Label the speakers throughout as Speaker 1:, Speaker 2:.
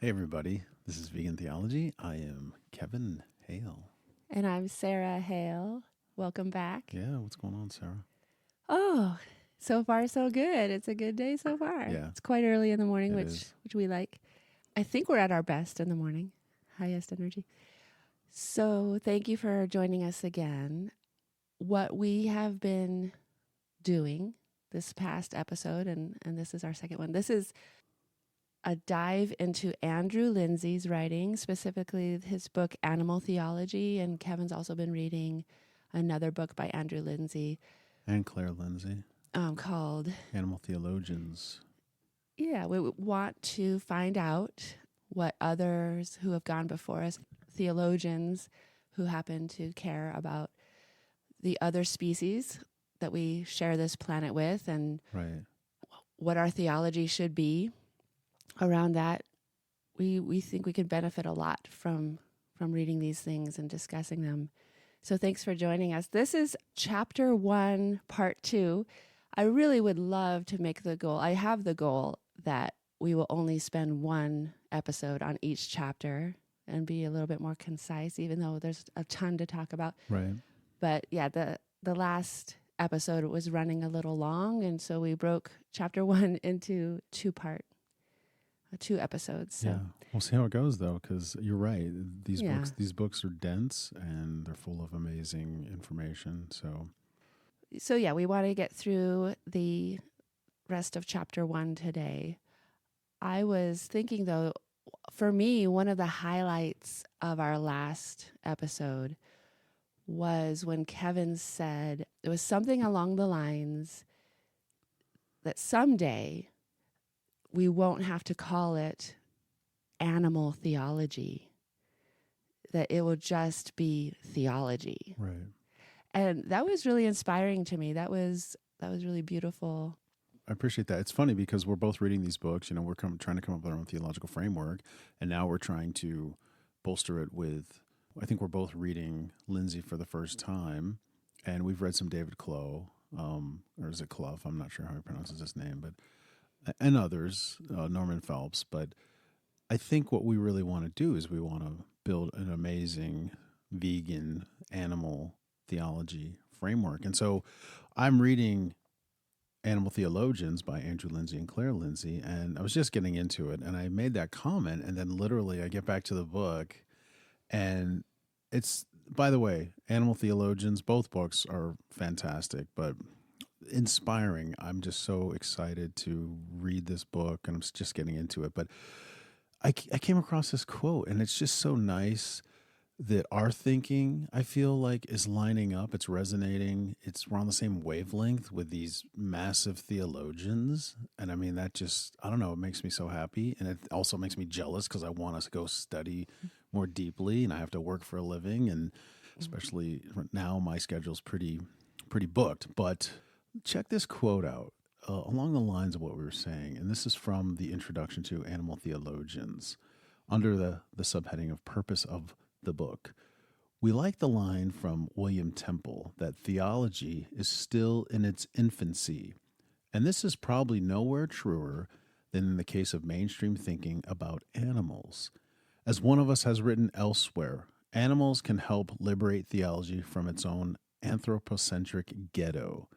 Speaker 1: Hey, everybody. This is Vegan Theology. I am Kevin Hale.
Speaker 2: And I'm Sarah Hale. Welcome back.
Speaker 1: Yeah, what's going on, Sarah?
Speaker 2: Oh, so far so good. It's a good day so far.
Speaker 1: Yeah,
Speaker 2: It's quite early in the morning,
Speaker 1: it
Speaker 2: which
Speaker 1: is.
Speaker 2: we like. I think we're at our best in the morning, highest energy. So thank you for joining us again. What we have been doing this past episode, and this is our second one. This is a dive into Andrew Linzey's writing, specifically his book Animal Theology, and Kevin's also been reading another book by Andrew Linzey
Speaker 1: And Clair Linzey,
Speaker 2: called,
Speaker 1: Animal Theologians.
Speaker 2: yeah, we want to find out what others who have gone before us, theologians who happen to care about the other species that we share this planet with, and
Speaker 1: Right.
Speaker 2: what our theology should be around that. We think we could benefit a lot from reading these things and discussing them. So thanks for joining us. This is chapter 1, part 2. I really would love to make the goal. I have the goal that we will only spend one episode on each chapter and be a little bit more concise, even though there's a ton to talk about.
Speaker 1: Right.
Speaker 2: But yeah, the last episode was running a little long, and so we broke chapter 1 into two episodes. So
Speaker 1: Yeah. We'll see how it goes, though, because you're right. These
Speaker 2: yeah.
Speaker 1: books are dense and they're full of amazing information.
Speaker 2: So yeah, we want to get through the rest of chapter 1 today. I was thinking, though, for me, one of the highlights of our last episode was when Kevin said it was something along the lines that someday we won't have to call it animal theology, that it will just be theology.
Speaker 1: right.
Speaker 2: And that was really inspiring to me. That was really beautiful.
Speaker 1: I appreciate that. It's funny because we're both reading these books. You know, we're trying to come up with our own theological framework, and now we're trying to bolster it with. I think we're both reading Lindsay for the first time, and we've read some David Clough, or is it Clough? I'm not sure how he pronounces his name, but and others, Norman Phelps. But I think what we really want to do is we want to build an amazing vegan animal theology framework, and so I'm reading Animal Theologians by Andrew Linzey and Clair Linzey. And I was just getting into it and I made that comment. And then literally I get back to the book and it's, by the way, Animal Theologians, both books are fantastic, but inspiring. I'm just so excited to read this book and I'm just getting into it. But I came across this quote and it's just so nice that our thinking, I feel like, is lining up. It's resonating. We're on the same wavelength with these massive theologians. And I mean, that just, I don't know, it makes me so happy. And it also makes me jealous because I want us to go study more deeply and I have to work for a living. And especially now, my schedule's pretty booked. But check this quote out. Along the lines of what we were saying, and this is from the introduction to Animal Theologians under the subheading of Purpose of the book. We like the line from William Temple that theology is still in its infancy, and this is probably nowhere truer than in the case of mainstream thinking about animals. As one of us has written elsewhere, animals can help liberate theology from its own anthropocentric ghetto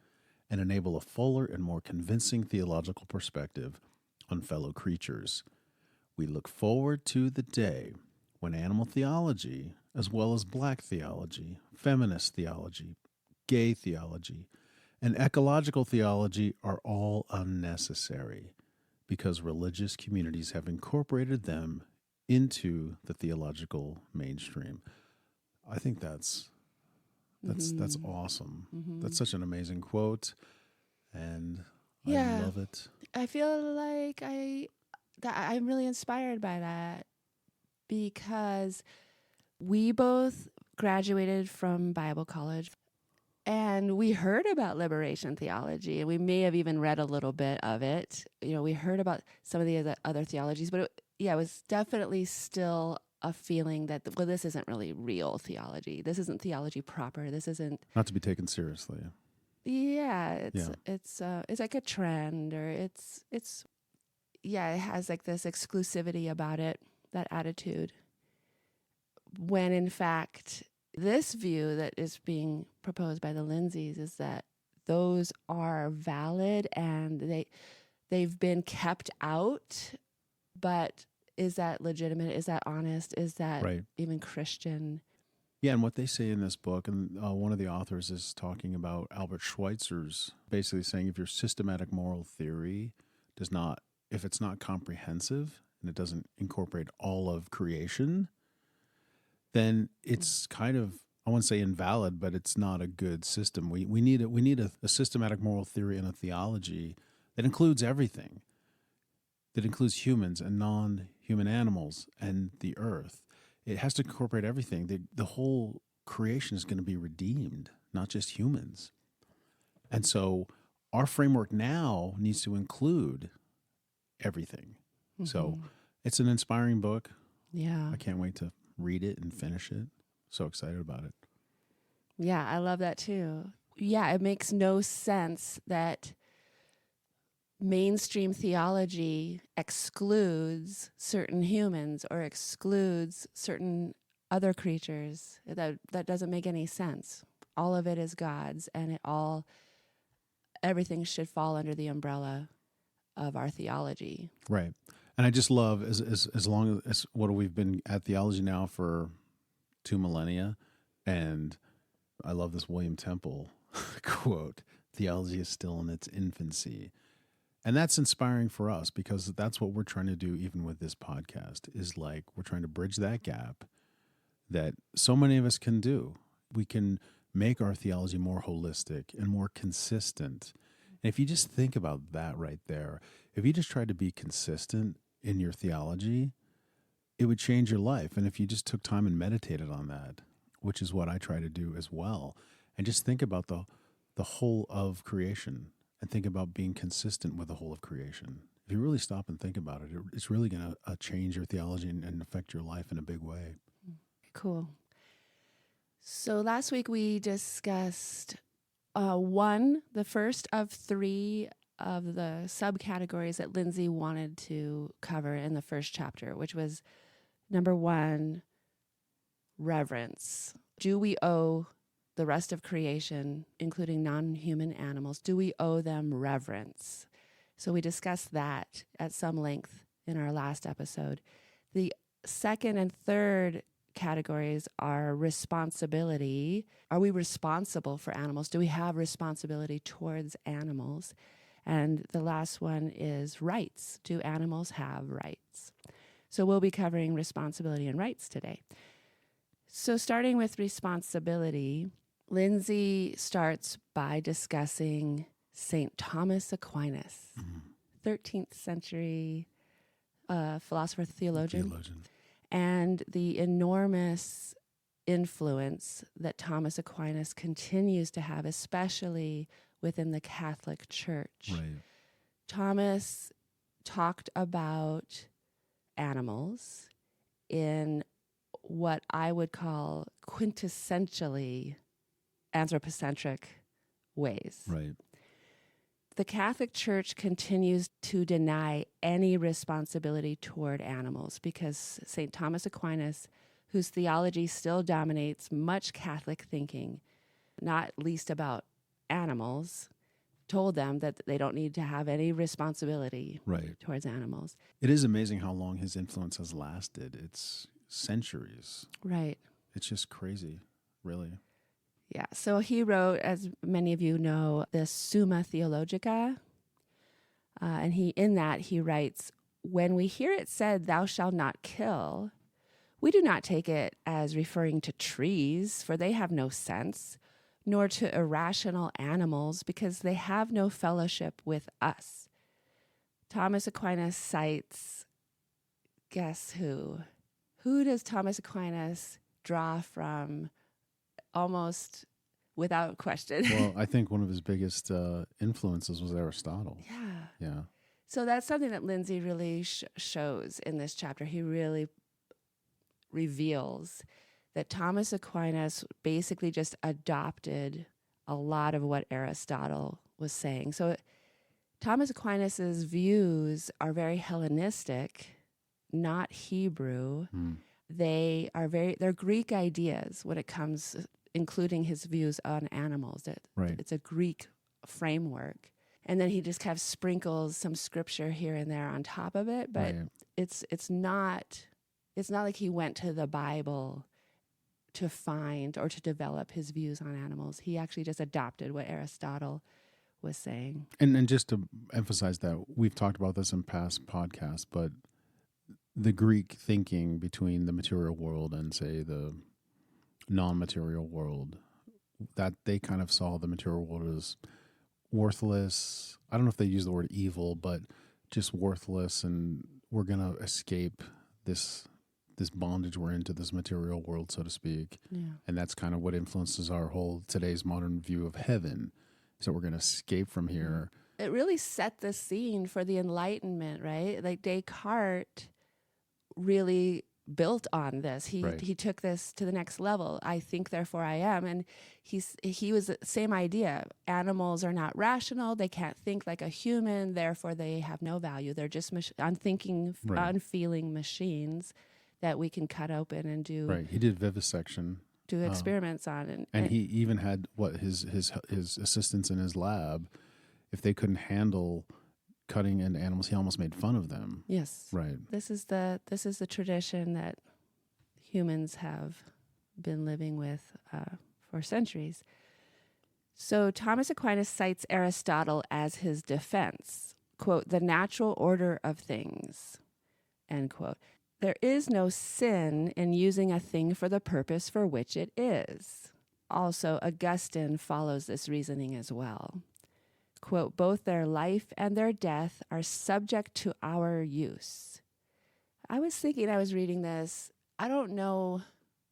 Speaker 1: and enable a fuller and more convincing theological perspective on fellow creatures. We look forward to the day when animal theology, as well as black theology, feminist theology, gay theology, and ecological theology are all unnecessary because religious communities have incorporated them into the theological mainstream. I think that's awesome. That's such an amazing quote, and I
Speaker 2: Yeah,
Speaker 1: love it.
Speaker 2: I feel like I'm really inspired by that because we both graduated from Bible college and we heard about liberation theology and we may have even read a little bit of it. You know, we heard about some of the other theologies, but it was definitely still a feeling that, well, this isn't really real theology. This isn't theology proper. This isn't,
Speaker 1: Not to be taken seriously.
Speaker 2: yeah,
Speaker 1: Yeah.
Speaker 2: it's like a trend, or it's it has like this exclusivity about it, that attitude. When in fact, this view that is being proposed by the Linzeys is that those are valid and they've been kept out, but is that legitimate? Is that honest? Is that
Speaker 1: Right.
Speaker 2: even Christian?
Speaker 1: Yeah, and what they say in this book, and one of the authors is talking about Albert Schweitzer's, basically saying if your systematic moral theory does not, if it's not comprehensive and it doesn't incorporate all of creation, then it's kind of, I wouldn't say invalid, but it's not a good system. We need a systematic moral theory and a theology that includes everything, that includes humans and non-human animals and the earth. It has to incorporate everything. The whole creation is going to be redeemed, not just humans. And so our framework now needs to include everything.
Speaker 2: Mm-hmm.
Speaker 1: So it's an inspiring book.
Speaker 2: Yeah.
Speaker 1: I can't wait to read it and finish it. So excited about it.
Speaker 2: Yeah, I love that too. Yeah, it makes no sense that mainstream theology excludes certain humans or excludes certain other creatures. That doesn't make any sense. All of it is God's, and everything should fall under the umbrella of our theology.
Speaker 1: Right. And I just love, as long as what we've been at theology now for 2 millennia, and I love this William Temple quote, theology is still in its infancy. And that's inspiring for us because that's what we're trying to do even with this podcast, is like we're trying to bridge that gap that so many of us can do. We can make our theology more holistic and more consistent. And if you just think about that right there, if you just tried to be consistent in your theology, it would change your life. And if you just took time and meditated on that, which is what I try to do as well, and just think about the whole of creation and think about being consistent with the whole of creation. If you really stop and think about it, it's really going to change your theology and affect your life in a big way.
Speaker 2: Cool. So last week we discussed the first of 3 of the subcategories that Linzey wanted to cover in the first chapter, which was number 1, reverence. Do we owe the rest of creation, including non-human animals, do we owe them reverence? So we discussed that at some length in our last episode. The second and third categories are responsibility. Are we responsible for animals? Do we have responsibility towards animals? And the last one is rights. Do animals have rights? So we'll be covering responsibility and rights today. So starting with responsibility, Linzey starts by discussing St. Thomas Aquinas, 13th century philosopher, theologian, and the enormous influence that Thomas Aquinas continues to have, especially within the Catholic Church.
Speaker 1: Right.
Speaker 2: Thomas talked about animals in what I would call quintessentially anthropocentric ways.
Speaker 1: Right.
Speaker 2: The Catholic Church continues to deny any responsibility toward animals because St. Thomas Aquinas, whose theology still dominates much Catholic thinking, not least about animals, told them that they don't need to have any responsibility towards animals.
Speaker 1: It is amazing how long his influence has lasted. It's centuries. Right. It's just crazy, really.
Speaker 2: Yeah, so he wrote, as many of you know, the Summa Theologica, and in that he writes, "When we hear it said, 'Thou shalt not kill,' we do not take it as referring to trees, for they have no sense, nor to irrational animals, because they have no fellowship with us." Thomas Aquinas cites, guess who? Who does Thomas Aquinas draw from almost without question?
Speaker 1: Well, I think one of his biggest influences was Aristotle. Yeah.
Speaker 2: So that's something that Linzey really shows in this chapter. He really reveals that Thomas Aquinas basically just adopted a lot of what Aristotle was saying. So Thomas Aquinas's views are very Hellenistic, not Hebrew. They're Greek ideas when it comes, including his views on animals.
Speaker 1: Right.
Speaker 2: It's a Greek framework. And then he just kind of sprinkles some scripture here and there on top of it, but
Speaker 1: Right.
Speaker 2: it's not like he went to the Bible to find or to develop his views on animals. He actually just adopted what Aristotle was saying.
Speaker 1: And just to emphasize that, we've talked about this in past podcasts, but the Greek thinking between the material world and, say, the non-material world, that they kind of saw the material world as worthless. I don't know if they use the word evil, but just worthless, and we're going to escape this bondage we're into, this material world, so to speak.
Speaker 2: Yeah.
Speaker 1: And that's kind of what influences our whole today's modern view of heaven. So we're going to escape from here.
Speaker 2: It really set the scene for the Enlightenment, right? Like Descartes really built on this. He took this to the next level. I think, therefore I am. And he was the same idea. Animals are not rational. They can't think like a human. Therefore, they have no value. They're just unthinking, unfeeling machines that we can cut open and do.
Speaker 1: Right. He did vivisection.
Speaker 2: Do experiments on.
Speaker 1: And he even had his assistants in his lab, if they couldn't handle cutting into animals, he almost made fun of them.
Speaker 2: Yes.
Speaker 1: Right.
Speaker 2: This is the tradition that humans have been living with for centuries. So Thomas Aquinas cites Aristotle as his defense, quote, "the natural order of things," end quote. There is no sin in using a thing for the purpose for which it is. Also, Augustine follows this reasoning as well. Quote, "both their life and their death are subject to our use." I was thinking, I was reading this, I don't know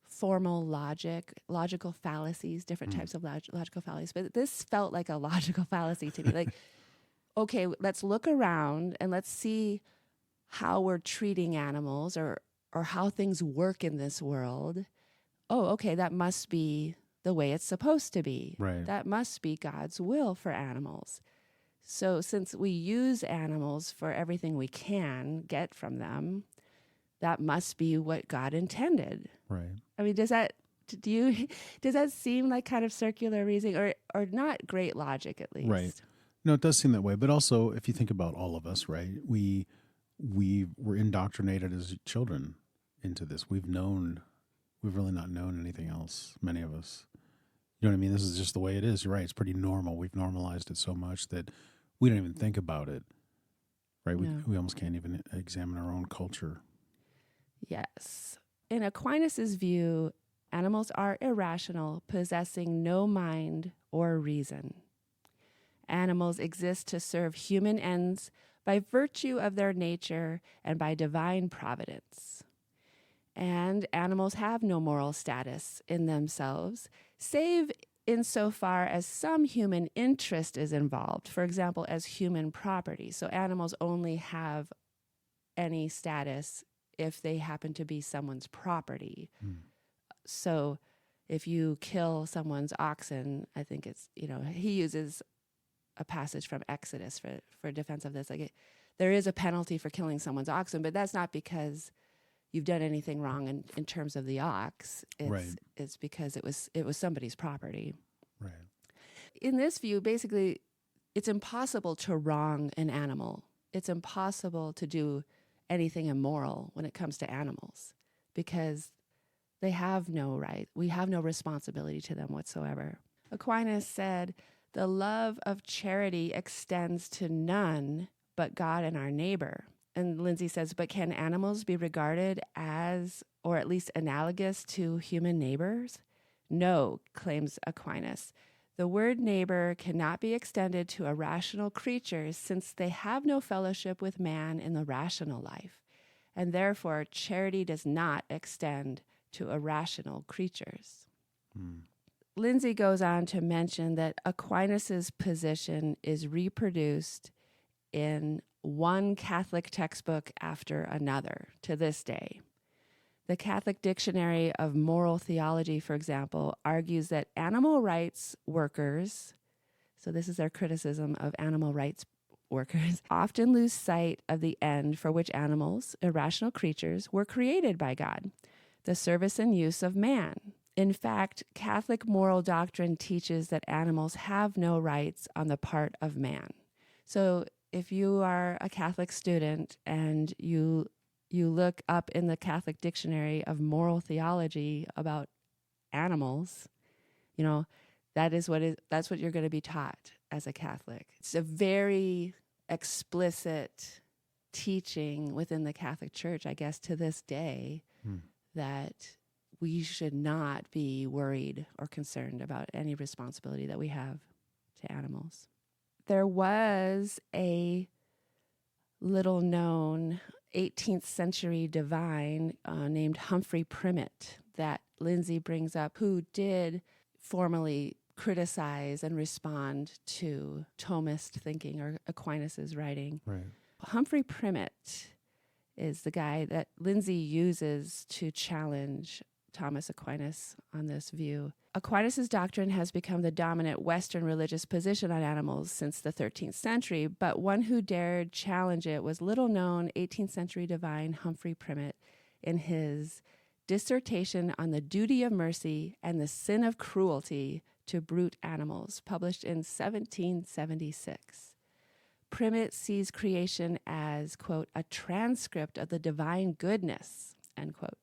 Speaker 2: formal logical fallacies, different types of logical fallacies, but this felt like a logical fallacy to me. Like, okay, let's look around and let's see how we're treating animals or how things work in this world. Oh, okay, that must be the way it's supposed to be.
Speaker 1: Right.
Speaker 2: That must be God's will for animals. So since we use animals for everything we can get from them, that must be what God intended.
Speaker 1: Right.
Speaker 2: I mean, does that seem like kind of circular reasoning or not great logic, at least?
Speaker 1: Right. No, it does seem that way. But also, if you think about all of us, right, we were indoctrinated as children into this. We've really not known anything else, many of us. You know what I mean? This is just the way it is. You're right. It's pretty normal. We've normalized it so much that we don't even think about it, right? We almost can't even examine our own culture.
Speaker 2: Yes. In Aquinas' view, animals are irrational, possessing no mind or reason. Animals exist to serve human ends by virtue of their nature and by divine providence. And animals have no moral status in themselves, save insofar as some human interest is involved, for example, as human property. So animals only have any status if they happen to be someone's property. So if you kill someone's oxen, I think it's, he uses a passage from Exodus for defense of this. Like there is a penalty for killing someone's oxen, but that's not because you've done anything wrong in terms of the ox. It's because it was somebody's property.
Speaker 1: Right.
Speaker 2: In this view, basically, it's impossible to wrong an animal. It's impossible to do anything immoral when it comes to animals because they have no right. We have no responsibility to them whatsoever. Aquinas said, "The love of charity extends to none but God and our neighbor." And Linzey says, "But can animals be regarded as, or at least analogous to human neighbors?" No, claims Aquinas. The word neighbor cannot be extended to irrational creatures since they have no fellowship with man in the rational life. And therefore, charity does not extend to irrational creatures. Linzey goes on to mention that Aquinas' position is reproduced in one Catholic textbook after another to this day. The Catholic Dictionary of Moral Theology, for example, argues that animal rights workers, so this is their criticism of animal rights workers, often lose sight of the end for which animals, irrational creatures, were created by God, the service and use of man. In fact, Catholic moral doctrine teaches that animals have no rights on the part of man. So if you are a Catholic student and you look up in the Catholic dictionary of moral theology about animals, that's what you're going to be taught as a Catholic. It's a very explicit teaching within the Catholic Church, I guess, to this day, that we should not be worried or concerned about any responsibility that we have to animals. There was a little known 18th century divine named Humphrey Primmet that Linzey brings up, who did formally criticize and respond to Thomist thinking or Aquinas' writing.
Speaker 1: Right.
Speaker 2: Humphrey Primmet is the guy that Linzey uses to challenge Thomas Aquinas on this view. Aquinas' doctrine has become the dominant Western religious position on animals since the 13th century, but one who dared challenge it was little-known 18th century divine Humphrey Primmet in his Dissertation on the Duty of Mercy and the Sin of Cruelty to Brute Animals, published in 1776. Primmet sees creation as, quote, a transcript of the divine goodness, end quote.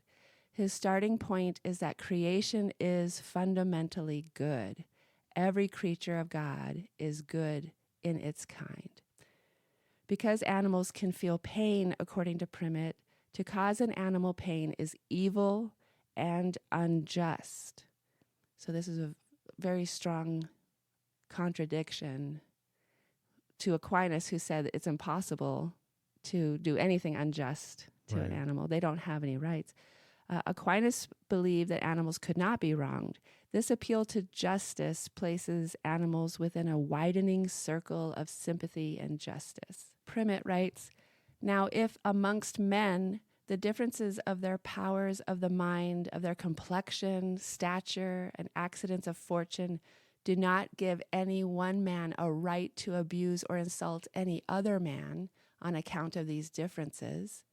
Speaker 2: His starting point is that creation is fundamentally good. Every creature of God is good in its kind. Because animals can feel pain, according to Primmet, to cause an animal pain is evil and unjust. So this is a very strong contradiction to Aquinas, who said it's impossible to do anything unjust to an animal. They don't have any rights. Aquinas believed that animals could not be wronged. This appeal to justice places animals within a widening circle of sympathy and justice. Primmet writes, now if amongst men the differences of their powers of the mind, of their complexion, stature, and accidents of fortune do not give any one man a right to abuse or insult any other man on account of these differences,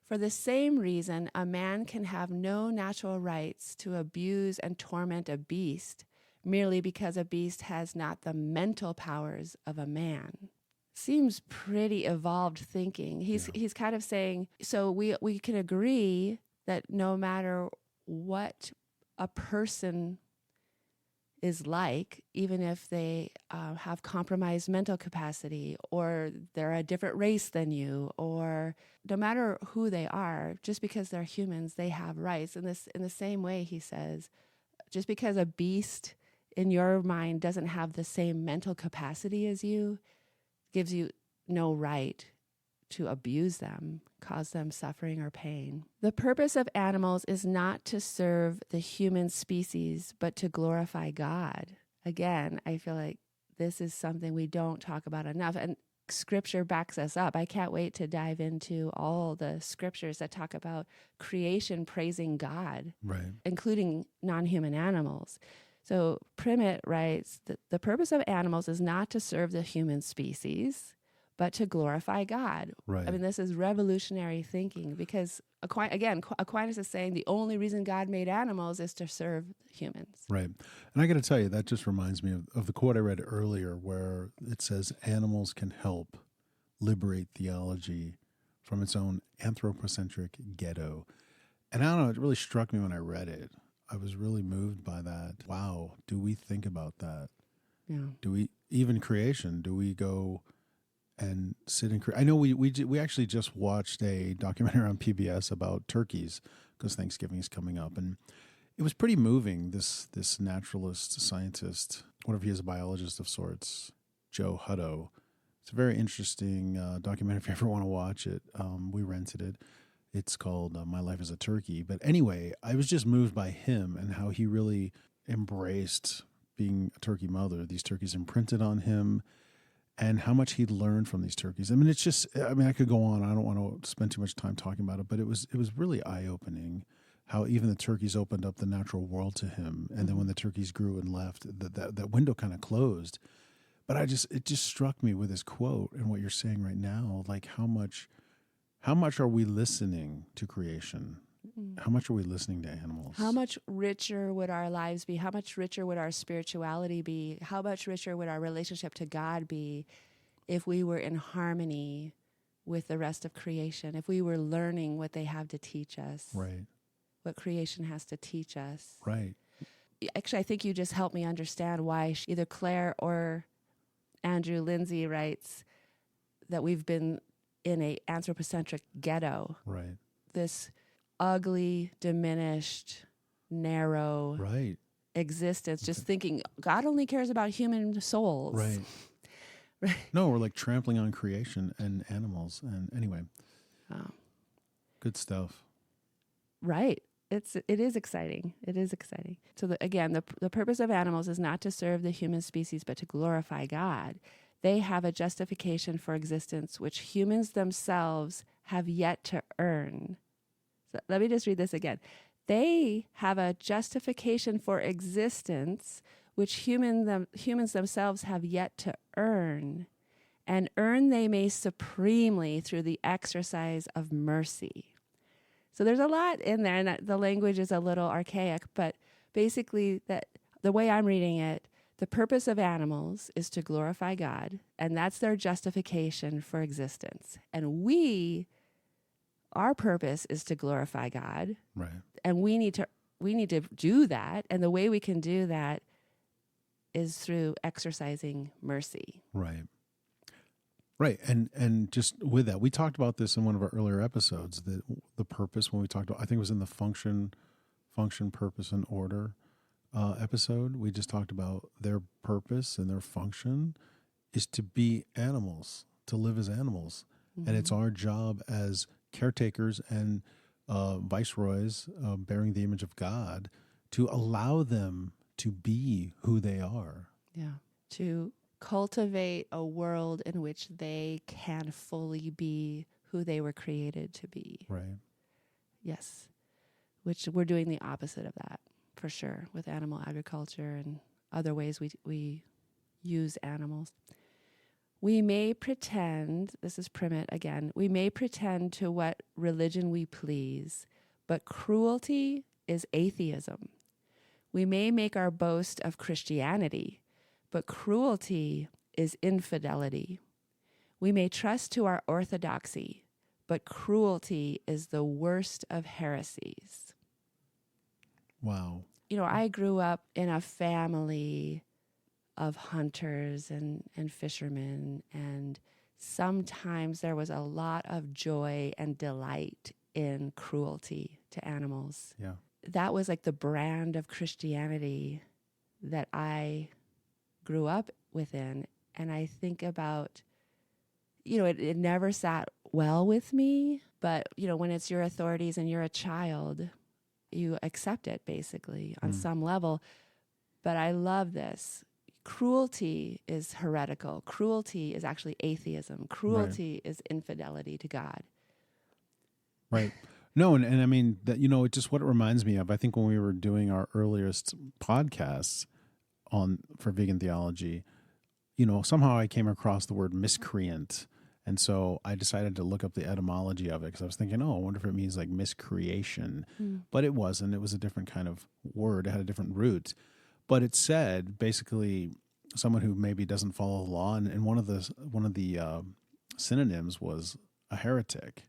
Speaker 2: for the same reason, a man can have no natural rights to abuse and torment a beast merely because a beast has not the mental powers of a man. Seems pretty evolved thinking. He's kind of saying, so we can agree that no matter what a person is like, even if they have compromised mental capacity, or they're a different race than you, or no matter who they are, just because they're humans, they have rights. In the same way, he says, just because a beast in your mind doesn't have the same mental capacity as you, gives you no right to abuse them, cause them suffering or pain. The purpose of animals is not to serve the human species, but to glorify God. Again, I feel like this is something we don't talk about enough, and Scripture backs us up. I can't wait to dive into all the scriptures that talk about creation praising God,
Speaker 1: right,
Speaker 2: including non-human animals. So Primmet writes that the purpose of animals is not to serve the human species, but to glorify God.
Speaker 1: Right.
Speaker 2: I mean, this is revolutionary thinking, because Aquinas is saying the only reason God made animals is to serve humans.
Speaker 1: Right. And I got to tell you, that just reminds me of the quote I read earlier where it says, animals can help liberate theology from its own anthropocentric ghetto. And I don't know, it really struck me when I read it. I was really moved by that. Wow, do we think about that?
Speaker 2: Yeah.
Speaker 1: Do we, even creation, do we go and sit in? I know we actually just watched a documentary on PBS about turkeys, because Thanksgiving is coming up, and it was pretty moving. This naturalist, scientist, whatever he is, a biologist of sorts, Joe Hutto. It's a very interesting documentary if you ever want to watch it. We rented it. It's called My Life as a Turkey. But anyway, I was just moved by him and how he really embraced being a turkey mother. These turkeys imprinted on him, and how much he'd learned from these turkeys. I mean, it's just, I mean, I could go on. I don't want to spend too much time talking about it, but it was really eye-opening how even the turkeys opened up the natural world to him. And then when the turkeys grew and left, that window kind of closed. But it just struck me with this quote and what you're saying right now, like how much are we listening to creation?
Speaker 2: Mm.
Speaker 1: How much are we listening to animals?
Speaker 2: How much richer would our lives be? How much richer would our spirituality be? How much richer would our relationship to God be if we were in harmony with the rest of creation, if we were learning what they have to teach us,
Speaker 1: Right.
Speaker 2: what creation has to teach us?
Speaker 1: Right.
Speaker 2: Actually, I think you just helped me understand why either Clair or Andrew Linzey writes that we've been in a anthropocentric ghetto.
Speaker 1: Right.
Speaker 2: This ugly, diminished, narrow
Speaker 1: Right.
Speaker 2: existence, just thinking God only cares about human souls.
Speaker 1: Right.
Speaker 2: Right.
Speaker 1: No, we're like trampling on creation and animals. And anyway, good stuff.
Speaker 2: Right. It is exciting. It is exciting. So the purpose of animals is not to serve the human species, but to glorify God. They have a justification for existence which humans themselves have yet to earn. So let me just read this again. They have a justification for existence which humans themselves have yet to earn, and earn they may supremely through the exercise of mercy. So there's a lot in there, and the language is a little archaic, but basically that the way I'm reading it, the purpose of animals is to glorify God, and that's their justification for existence. And our purpose is to glorify God.
Speaker 1: Right.
Speaker 2: And we need to do that, and the way we can do that is through exercising mercy.
Speaker 1: Right. Right. And just with that, we talked about this in one of our earlier episodes, that the purpose, when we talked about, I think it was in the function, purpose, and order episode, we just talked about their purpose and their function is to be animals, to live as animals. Mm-hmm. And it's our job as caretakers and viceroys bearing the image of God to allow them to be who they are.
Speaker 2: Yeah. To cultivate a world in which they can fully be who they were created to be.
Speaker 1: Right.
Speaker 2: Yes. Which we're doing the opposite of that, for sure, with animal agriculture and other ways we use animals. We may pretend, this is Primit again, we may pretend to what religion we please, but cruelty is atheism. We may make our boast of Christianity, but cruelty is infidelity. We may trust to our orthodoxy, but cruelty is the worst of heresies.
Speaker 1: Wow.
Speaker 2: I grew up in a family of hunters and fishermen, and sometimes there was a lot of joy and delight in cruelty to animals.
Speaker 1: Yeah.
Speaker 2: That was like the brand of Christianity that I grew up within. And I think about, it never sat well with me, but, when it's your authorities and you're a child, you accept it basically on some level. But I love this. Cruelty is heretical. Cruelty is actually atheism. Cruelty is infidelity to God.
Speaker 1: Right. No, and I mean that, it's just what it reminds me of. I think when we were doing our earliest podcasts for vegan theology, somehow I came across the word miscreant. And so I decided to look up the etymology of it because I was thinking, I wonder if it means like miscreation. But it wasn't. It was a different kind of word. It had a different root. But it said basically someone who maybe doesn't follow the law. And one of the synonyms was a heretic.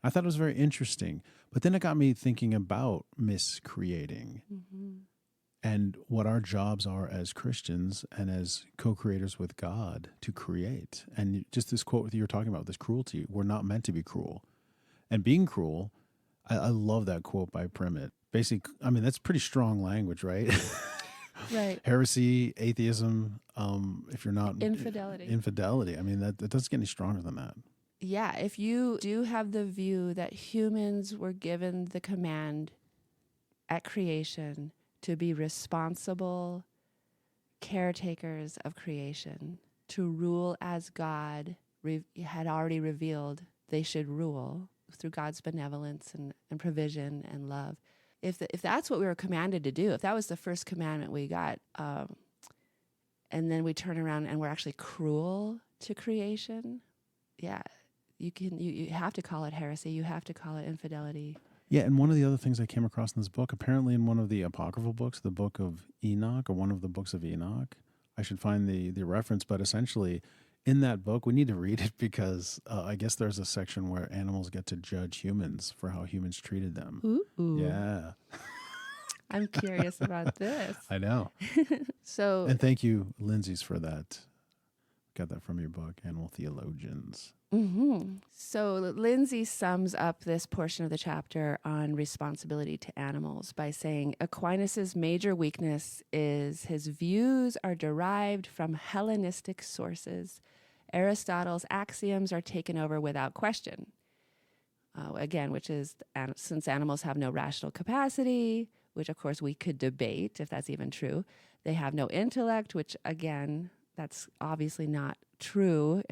Speaker 1: I thought it was very interesting. But then it got me thinking about miscreating and what our jobs are as Christians and as co-creators with God to create. And just this quote that you were talking about, this cruelty, we're not meant to be cruel. And being cruel, I love that quote by Primit. Basically, I mean, that's pretty strong language, right?
Speaker 2: Right.
Speaker 1: Heresy, atheism, if you're not...
Speaker 2: Infidelity.
Speaker 1: I mean, that doesn't get any stronger than that.
Speaker 2: Yeah, if you do have the view that humans were given the command at creation to be responsible caretakers of creation, to rule as God had already revealed they should rule through God's benevolence and provision and love. If that's what we were commanded to do, if that was the first commandment we got, and then we turn around and we're actually cruel to creation, yeah, you have to call it heresy. You have to call it infidelity.
Speaker 1: Yeah, and one of the other things I came across in this book, apparently in one of the apocryphal books, the book of Enoch, or one of the books of Enoch, I should find the reference, but essentially in that book, we need to read it because I guess there's a section where animals get to judge humans for how humans treated them.
Speaker 2: Ooh.
Speaker 1: Yeah.
Speaker 2: I'm curious about this.
Speaker 1: I know.
Speaker 2: So,
Speaker 1: And thank you, Linzey's, for that. Got that from your book, Animal Theologians.
Speaker 2: So Linzey sums up this portion of the chapter on responsibility to animals by saying Aquinas' major weakness is his views are derived from Hellenistic sources. Aristotle's axioms are taken over without question. Again, which is since animals have no rational capacity, which of course we could debate if that's even true. They have no intellect, which again, that's obviously not true.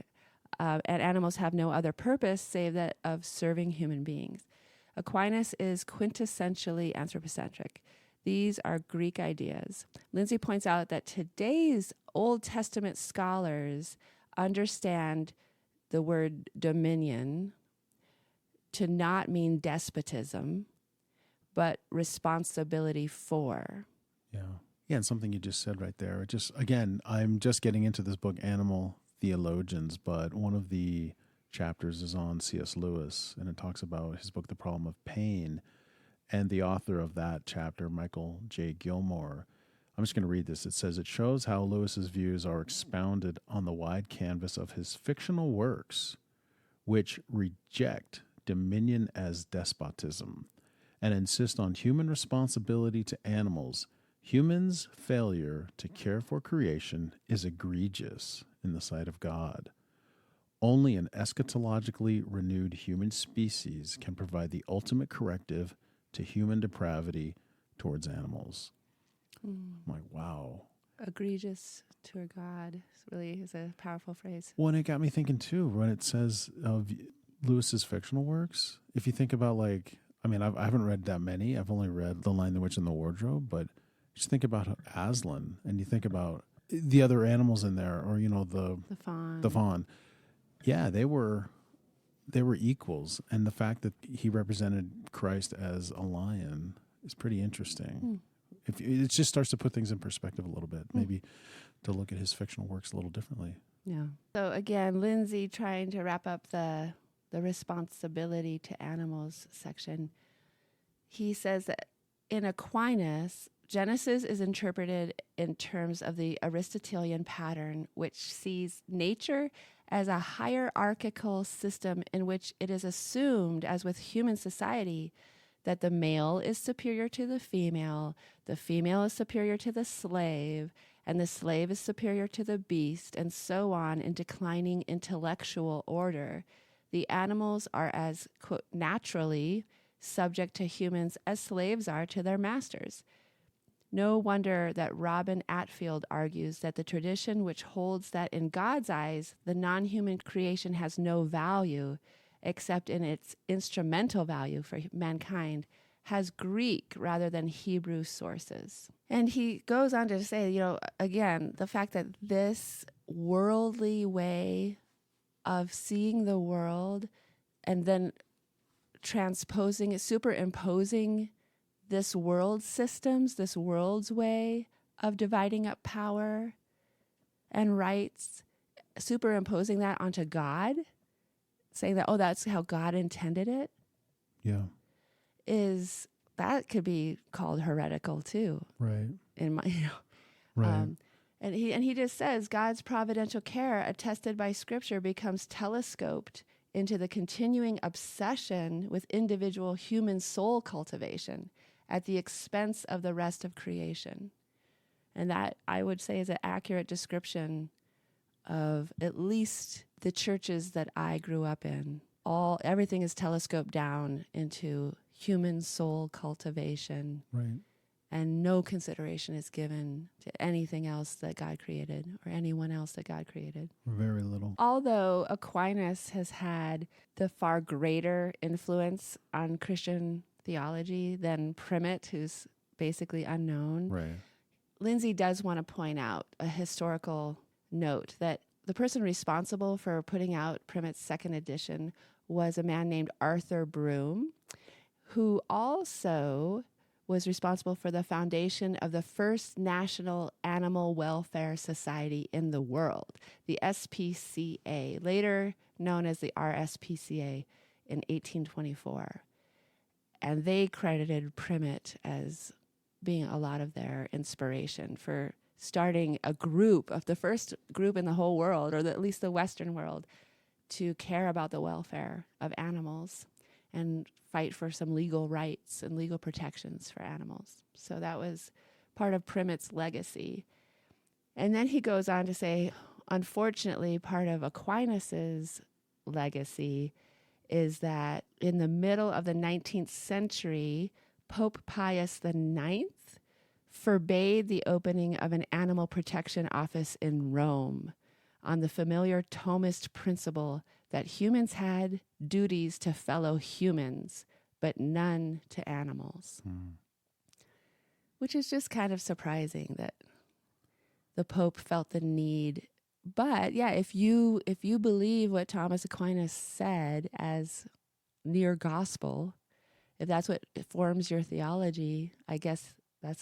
Speaker 2: And animals have no other purpose save that of serving human beings. Aquinas is quintessentially anthropocentric. These are Greek ideas. Linzey points out that today's Old Testament scholars understand the word dominion to not mean despotism, but responsibility for.
Speaker 1: Yeah. Yeah, and something you just said right there. Again, I'm just getting into this book, Animal Theologians, but one of the chapters is on C.S. Lewis, and it talks about his book, The Problem of Pain, and the author of that chapter, Michael J. Gilmore. I'm just going to read this. It says, it shows how Lewis's views are expounded on the wide canvas of his fictional works, which reject dominion as despotism and insist on human responsibility to animals. Humans' failure to care for creation is egregious in the sight of God. Only an eschatologically renewed human species can provide the ultimate corrective to human depravity towards animals. I'm like, wow.
Speaker 2: Egregious to a God really is a powerful phrase.
Speaker 1: Well, and it got me thinking, too, when it says of Lewis's fictional works. If you think about, I haven't read that many. I've only read The Lion, the Witch, and the Wardrobe, but just think about Aslan, and you think about the other animals in there, or the
Speaker 2: fawn.
Speaker 1: The fawn. Yeah, they were equals, and the fact that he represented Christ as a lion is pretty interesting. If it just starts to put things in perspective a little bit, maybe to look at his fictional works a little differently.
Speaker 2: Yeah. So again, Linzey trying to wrap up the responsibility to animals section. He says that in Aquinas, Genesis is interpreted in terms of the Aristotelian pattern, which sees nature as a hierarchical system in which it is assumed, as with human society, that the male is superior to the female is superior to the slave is superior to the beast, and so on in declining intellectual order. The animals are as, quote, naturally subject to humans as slaves are to their masters. No wonder that Robin Atfield argues that the tradition which holds that in God's eyes the non-human creation has no value except in its instrumental value for mankind has Greek rather than Hebrew sources. And he goes on to say, again, the fact that this worldly way of seeing the world and then superimposing this world's systems, this world's way of dividing up power and rights, superimposing that onto God, saying that, that's how God intended it.
Speaker 1: Yeah.
Speaker 2: That could be called heretical too.
Speaker 1: Right.
Speaker 2: Right. And he just says God's providential care attested by Scripture becomes telescoped into the continuing obsession with individual human soul cultivation at the expense of the rest of creation. And that, I would say, is an accurate description of at least the churches that I grew up in. Everything is telescoped down into human soul cultivation.
Speaker 1: Right.
Speaker 2: And no consideration is given to anything else that God created or anyone else that God created.
Speaker 1: Very little.
Speaker 2: Although Aquinas has had the far greater influence on Christian theology than Primate, who's basically unknown.
Speaker 1: Right.
Speaker 2: Linzey does want to point out a historical note that the person responsible for putting out Primit's second edition was a man named Arthur Broom, who also was responsible for the foundation of the first National Animal Welfare Society in the world, the SPCA, later known as the RSPCA, in 1824. And they credited Primit as being a lot of their inspiration for starting a group of the first group in the whole world, or at least the Western world, to care about the welfare of animals and fight for some legal rights and legal protections for animals. So that was part of Primit's legacy. And then he goes on to say, unfortunately, part of Aquinas's legacy is that in the middle of the 19th century, Pope Pius IX forbade the opening of an animal protection office in Rome on the familiar Thomist principle that humans had duties to fellow humans, but none to animals. Which is just kind of surprising that the Pope felt the need. But yeah, if you believe what Thomas Aquinas said as near gospel, if that's what forms your theology, I guess that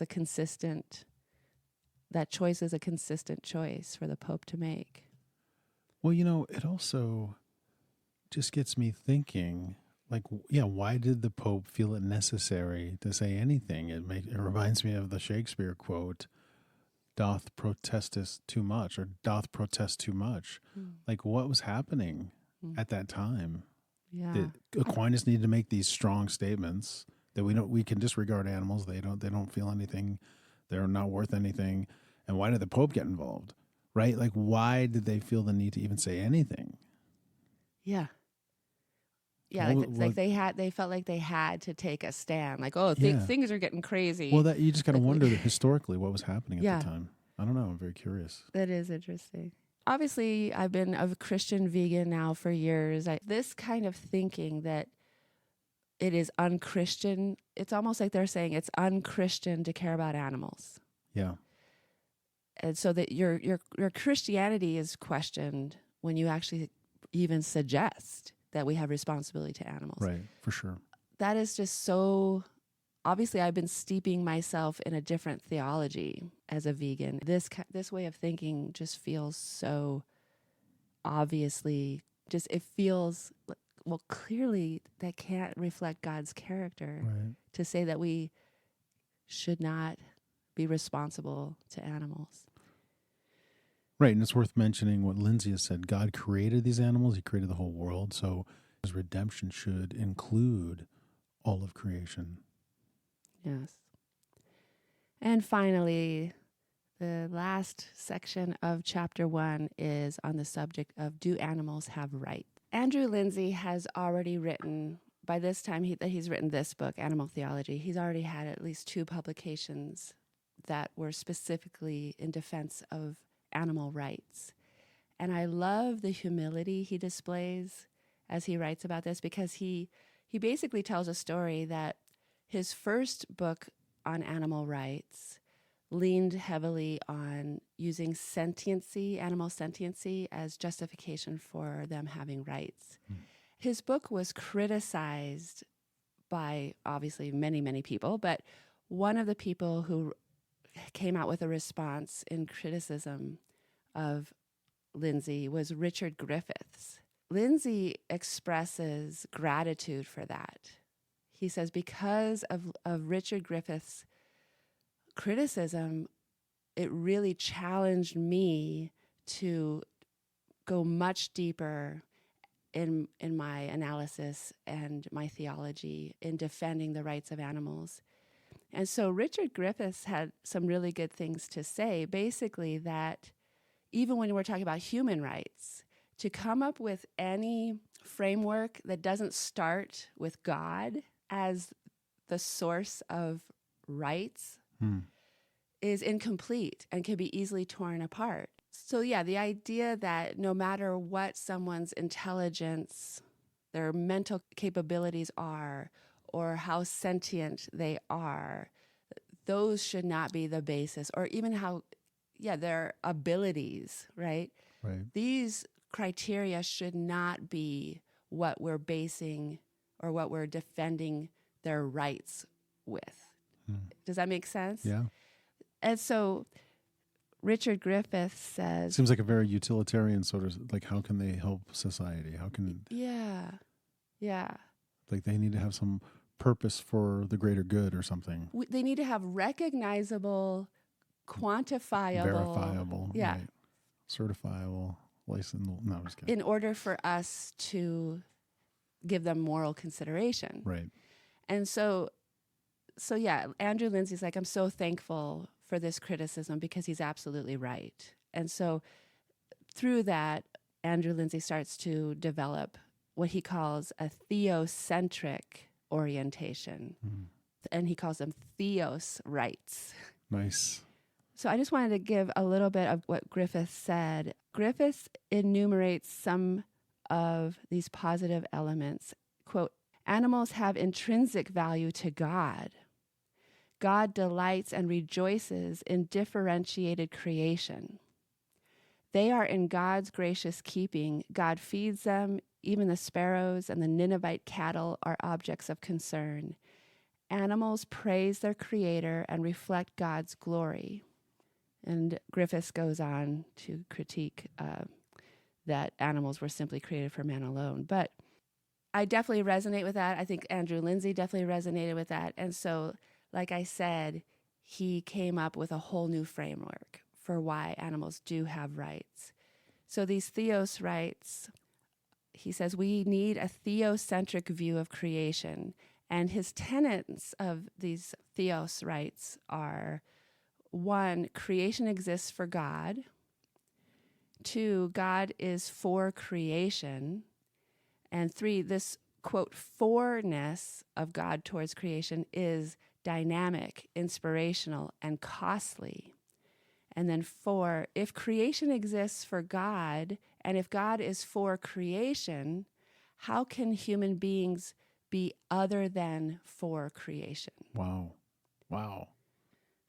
Speaker 2: choice is a consistent choice for the Pope to make.
Speaker 1: Well, it also just gets me thinking, like, why did the Pope feel it necessary to say anything? It reminds me of the Shakespeare quote, doth protestus too much, or doth protest too much. Like, what was happening at that time?
Speaker 2: Yeah.
Speaker 1: That Aquinas needed to make these strong statements that we can disregard animals. They don't feel anything. They're not worth anything. And why did the Pope get involved? Right? Like, why did they feel the need to even say anything?
Speaker 2: Yeah. Yeah, they felt like they had to take a stand. Like, things are getting crazy.
Speaker 1: Well, that you just kind of wonder that historically what was happening at the time. I don't know. I'm very curious.
Speaker 2: That is interesting. Obviously, I've been a Christian vegan now for years. This kind of thinking that it is unchristian, it's almost like they're saying it's unchristian to care about animals.
Speaker 1: Yeah.
Speaker 2: And so that your Christianity is questioned when you actually even suggest that we have responsibility to animals.
Speaker 1: Right, for sure.
Speaker 2: That is just so... Obviously, I've been steeping myself in a different theology as a vegan. This way of thinking just feels so obviously... it feels... Well, clearly, that can't reflect God's character,
Speaker 1: right,
Speaker 2: to say that we should not be responsible to animals.
Speaker 1: Right, and it's worth mentioning what Linzey has said. God created these animals. He created the whole world, so his redemption should include all of creation.
Speaker 2: Yes. And finally, the last section of chapter 1 is on the subject of, do animals have rights? Andrew Linzey has already written, by this time that he's written this book, Animal Theology, he's already had at least 2 publications that were specifically in defense of animal rights. And I love the humility he displays as he writes about this, because he basically tells a story that his first book on animal rights leaned heavily on using animal sentiency, as justification for them having rights. His book was criticized by obviously many, many people, but one of the people who came out with a response in criticism of Linzey was Richard Griffiths. Linzey expresses gratitude for that. He says, because of Richard Griffiths' criticism, it really challenged me to go much deeper in my analysis and my theology in defending the rights of animals. And so Richard Griffiths had some really good things to say, basically that even when we're talking about human rights, to come up with any framework that doesn't start with God as the source of rights is incomplete and can be easily torn apart. So yeah, the idea that no matter what someone's intelligence, their mental capabilities are, or how sentient they are, those should not be the basis, or even how, their abilities, right?
Speaker 1: Right.
Speaker 2: These criteria should not be what we're basing or what we're defending their rights with. Does that make sense?
Speaker 1: Yeah.
Speaker 2: And so Richard Griffith says...
Speaker 1: Seems like a very utilitarian sort of, like, how can they help society? How can...
Speaker 2: Yeah.
Speaker 1: Like, they need to have some purpose for the greater good or something.
Speaker 2: They need to have recognizable, quantifiable...
Speaker 1: Verifiable.
Speaker 2: Yeah.
Speaker 1: Right. Certifiable. Licensable. No, I'm just kidding.
Speaker 2: In order for us to give them moral consideration.
Speaker 1: Right.
Speaker 2: And so Andrew Linzey's like, I'm so thankful for this criticism because he's absolutely right. And so through that, Andrew Linzey starts to develop what he calls a theocentric orientation. And he calls them theos rights.
Speaker 1: Nice.
Speaker 2: So I just wanted to give a little bit of what Griffith said. Griffith enumerates some of these positive elements. Quote, animals have intrinsic value to God. God delights and rejoices in differentiated creation. They are in God's gracious keeping. God feeds them. Even the sparrows and the Ninevite cattle are objects of concern. Animals praise their Creator and reflect God's glory. And Griffiths goes on to critique that animals were simply created for man alone. But I definitely resonate with that. I think Andrew Linzey definitely resonated with that. And so, like I said, he came up with a whole new framework for why animals do have rights. So these theos rights, he says we need a theocentric view of creation. And his tenets of these theos rights are: 1, creation exists for God. 2, God is for creation. And 3, this, quote, forness of God towards creation is dynamic, inspirational, and costly. And then 4, if creation exists for God, and if God is for creation, how can human beings be other than for creation?
Speaker 1: Wow.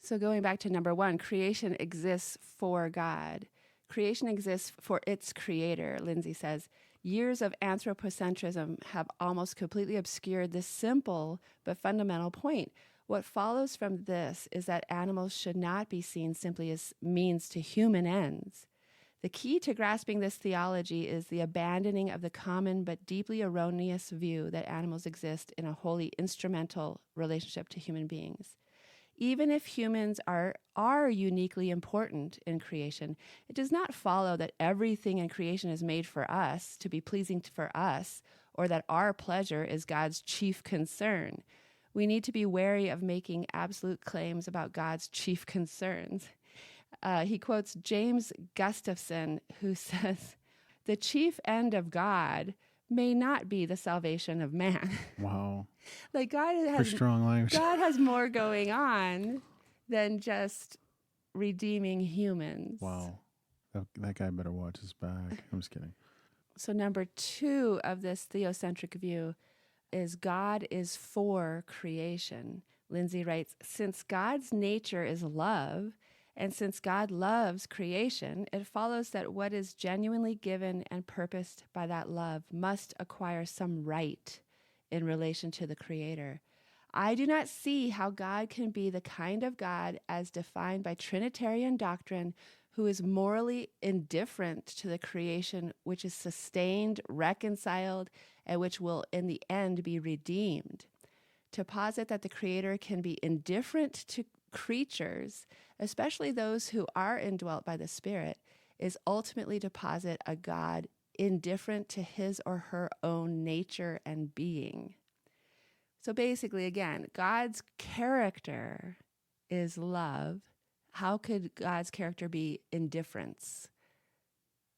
Speaker 2: So going back to number 1, creation exists for God. Creation exists for its creator, Linzey says. Years of anthropocentrism have almost completely obscured this simple but fundamental point. What follows from this is that animals should not be seen simply as means to human ends. The key to grasping this theology is the abandoning of the common but deeply erroneous view that animals exist in a wholly instrumental relationship to human beings. Even if humans are uniquely important in creation, it does not follow that everything in creation is made for us, to be pleasing for us, or that our pleasure is God's chief concern. We need to be wary of making absolute claims about God's chief concerns. He quotes James Gustafson, who says, "The chief end of God may not be the salvation of man."
Speaker 1: Wow.
Speaker 2: Like God has
Speaker 1: Pretty strong language.
Speaker 2: God has more going on than just redeeming humans.
Speaker 1: Wow. That guy better watch his back. I'm just kidding.
Speaker 2: So number 2 of this theocentric view is God is for creation. Linzey writes, since God's nature is love, and since God loves creation, it follows that what is genuinely given and purposed by that love must acquire some right in relation to the Creator. I do not see how God can be the kind of God as defined by Trinitarian doctrine who is morally indifferent to the creation which is sustained, reconciled, and which will in the end be redeemed. To posit that the Creator can be indifferent to creatures, especially those who are indwelt by the Spirit, is ultimately to posit a God indifferent to his or her own nature and being. So basically, again, God's character is love. How could God's character be indifference,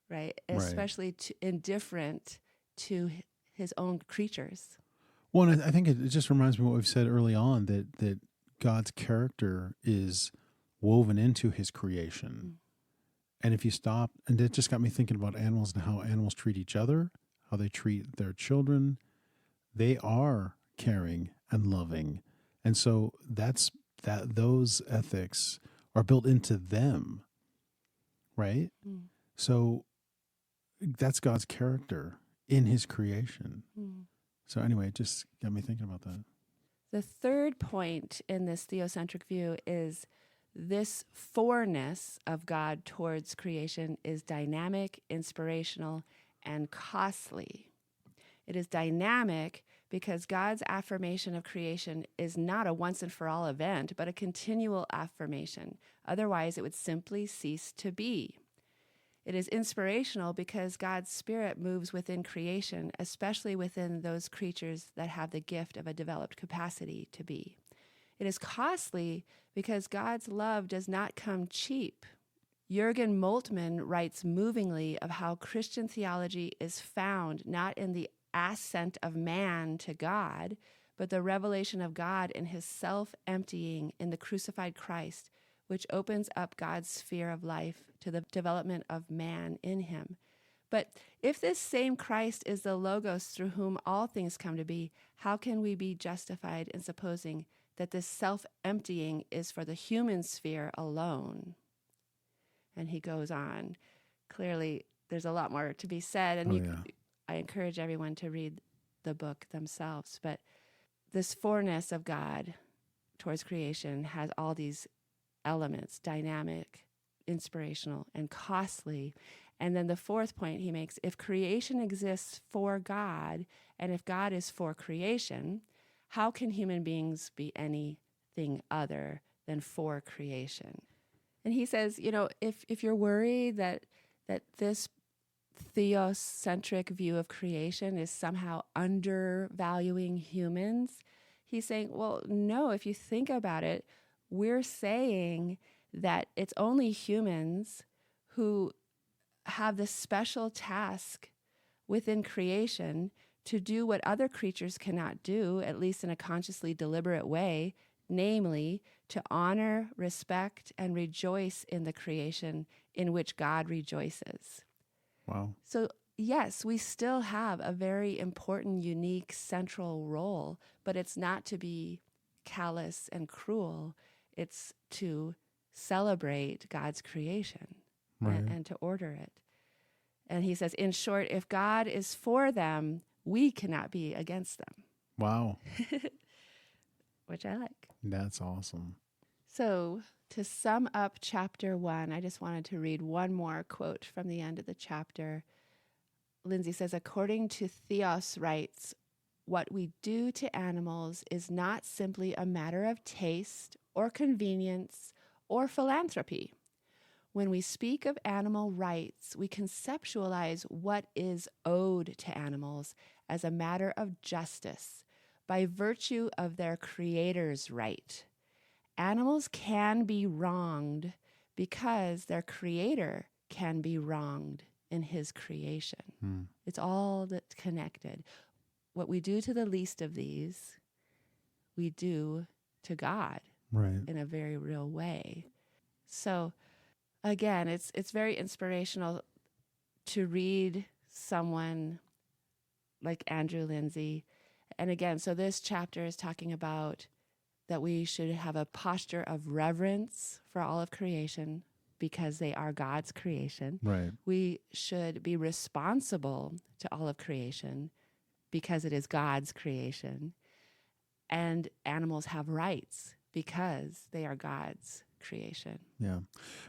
Speaker 2: right? Especially indifferent to his own creatures.
Speaker 1: Well, and I think it just reminds me of what we've said early on, that God's character is woven into his creation. And if you stop, and it just got me thinking about animals and how animals treat each other, how they treat their children. They are caring and loving. And so that's that those ethics are built into them, right?
Speaker 2: Mm.
Speaker 1: So that's God's character in his creation.
Speaker 2: Mm.
Speaker 1: So anyway, it just got me thinking about that.
Speaker 2: The third point in this theocentric view is this forness of God towards creation is dynamic, inspirational, and costly. It is dynamic because God's affirmation of creation is not a once and for all event, but a continual affirmation. Otherwise, it would simply cease to be. It is inspirational because God's Spirit moves within creation, especially within those creatures that have the gift of a developed capacity to be. It is costly because God's love does not come cheap. Jürgen Moltmann writes movingly of how Christian theology is found not in the ascent of man to God, but the revelation of God in his self-emptying in the crucified Christ, which opens up God's sphere of life to the development of man in him. But if this same Christ is the Logos through whom all things come to be, how can we be justified in supposing that this self-emptying is for the human sphere alone? And he goes on. Clearly, there's a lot more to be said, and I encourage everyone to read the book themselves. But this forness of God towards creation has all these elements: dynamic, inspirational, and costly. And then the fourth point he makes: if creation exists for God, and if God is for creation, how can human beings be anything other than for creation? And he says, if you're worried that this theocentric view of creation is somehow undervaluing humans, he's saying, well, no, if you think about it, we're saying that it's only humans who have this special task within creation to do what other creatures cannot do, at least in a consciously deliberate way, namely to honor, respect, and rejoice in the creation in which God rejoices.
Speaker 1: Wow.
Speaker 2: So yes, we still have a very important, unique, central role, but it's not to be callous and cruel. It's to celebrate God's creation and to order it. And he says, in short, if God is for them, we cannot be against them.
Speaker 1: Wow.
Speaker 2: Which I like.
Speaker 1: That's awesome.
Speaker 2: So to sum up chapter 1, I just wanted to read one more quote from the end of the chapter. Linzey says, according to Theos writes, what we do to animals is not simply a matter of taste or convenience or philanthropy. When we speak of animal rights, we conceptualize what is owed to animals as a matter of justice by virtue of their creator's right. Animals can be wronged because their creator can be wronged in his creation. It's all that's connected. What we do to the least of these, we do to God in a very real way. So again, it's very inspirational to read someone like Andrew Linzey. And again, so this chapter is talking about that we should have a posture of reverence for all of creation because they are God's creation.
Speaker 1: Right.
Speaker 2: We should be responsible to all of creation because it is God's creation. And animals have rights because they are God's creation.
Speaker 1: Yeah.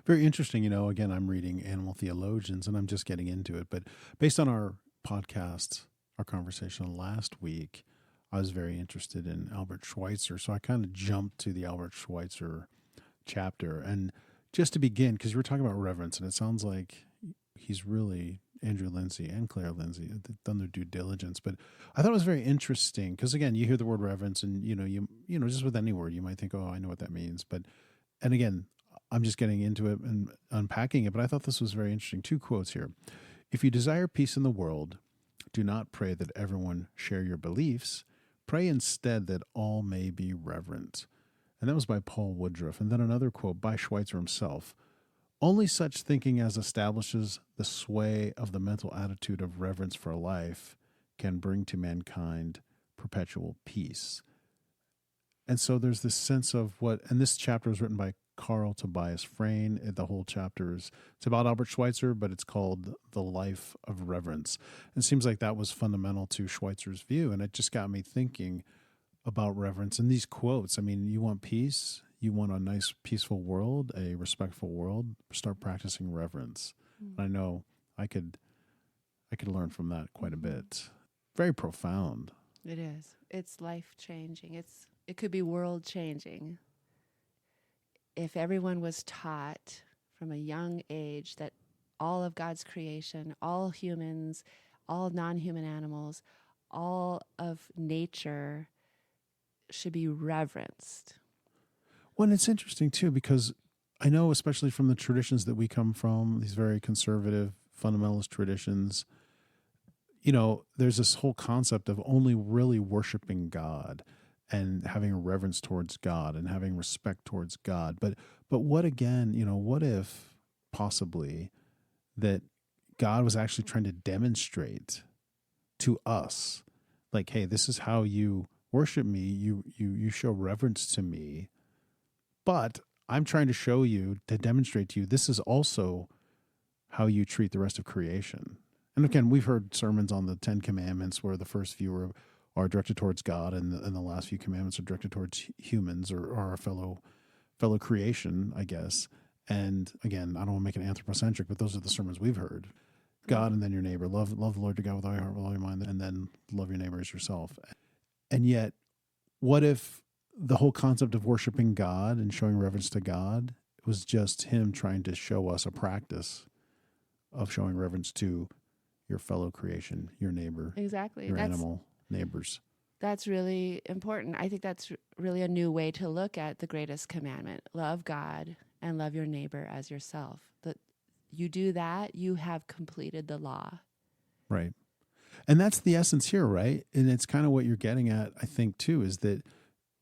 Speaker 1: Very interesting. Again, I'm reading Animal Theologians and I'm just getting into it. But based on our podcast, our conversation last week, I was very interested in Albert Schweitzer. So I kind of jumped to the Albert Schweitzer chapter. And just to begin, because you were talking about reverence, and it sounds like he's really, Andrew Linzey and Clair Linzey, done their due diligence. But I thought it was very interesting because, again, you hear the word reverence and, you just with any word, you might think, oh, I know what that means. And again, I'm just getting into it and unpacking it, but I thought this was very interesting. 2 quotes here. If you desire peace in the world, do not pray that everyone share your beliefs. Pray instead that all may be reverent. And that was by Paul Woodruff. And then another quote by Schweitzer himself. Only such thinking as establishes the sway of the mental attitude of reverence for life can bring to mankind perpetual peace. And so there's this sense of and this chapter was written by Carl Tobias Frayne. The whole chapter it's about Albert Schweitzer, but it's called The Life of Reverence. And it seems like that was fundamental to Schweitzer's view. And it just got me thinking about reverence and these quotes. I mean, you want peace, you want a nice, peaceful world, a respectful world, start practicing reverence. And I know I could learn from that quite a bit. Very profound.
Speaker 2: It is. It's life-changing. It could be world-changing. If everyone was taught from a young age that all of God's creation, all humans, all non-human animals, all of nature should be reverenced.
Speaker 1: Well, it's interesting, too, because I know, especially from the traditions that we come from, these very conservative, fundamentalist traditions, there's this whole concept of only really worshiping God and having a reverence towards God and having respect towards God. But what what if possibly that God was actually trying to demonstrate to us, like, hey, this is how you worship me, you show reverence to me, but I'm trying to show you, to demonstrate to you, this is also how you treat the rest of creation. And again, we've heard sermons on the 10 Commandments where the first few are directed towards God, and the last few commandments are directed towards humans or our fellow creation, I guess. And again, I don't want to make it anthropocentric, but those are the sermons we've heard. God and then your neighbor. Love the Lord your God with all your heart, with all your mind, and then love your neighbor as yourself. And yet, what if the whole concept of worshiping God and showing reverence to God was just him trying to show us a practice of showing reverence to your fellow creation, your neighbor,
Speaker 2: exactly,
Speaker 1: your animal neighbors.
Speaker 2: That's really important. I think that's really a new way to look at the greatest commandment: love God and love your neighbor as yourself. That you do that, you have completed the law.
Speaker 1: Right. And that's the essence here, right? And it's kind of what you're getting at, I think, too, is that,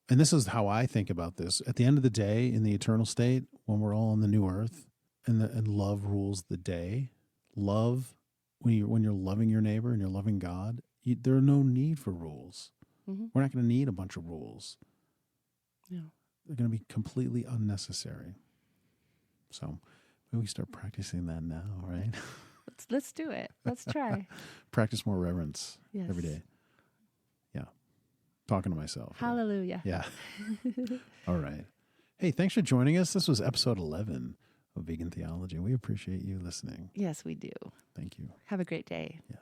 Speaker 1: and this is how I think about this, at the end of the day, in the eternal state, when we're all on the new earth and love rules the day, love, when you're loving your neighbor and you're loving God, there are no need for rules. Mm-hmm. We're not going to need a bunch of rules.
Speaker 2: No.
Speaker 1: They're going to be completely unnecessary. So maybe we start practicing that now, right?
Speaker 2: Let's do it. Let's try.
Speaker 1: Practice more reverence every day. Yeah. Talking to myself.
Speaker 2: Hallelujah.
Speaker 1: Right? Yeah. All right. Hey, thanks for joining us. This was episode 11 of Vegan Theology. We appreciate you listening.
Speaker 2: Yes, we do.
Speaker 1: Thank you.
Speaker 2: Have a great day.
Speaker 1: Yeah.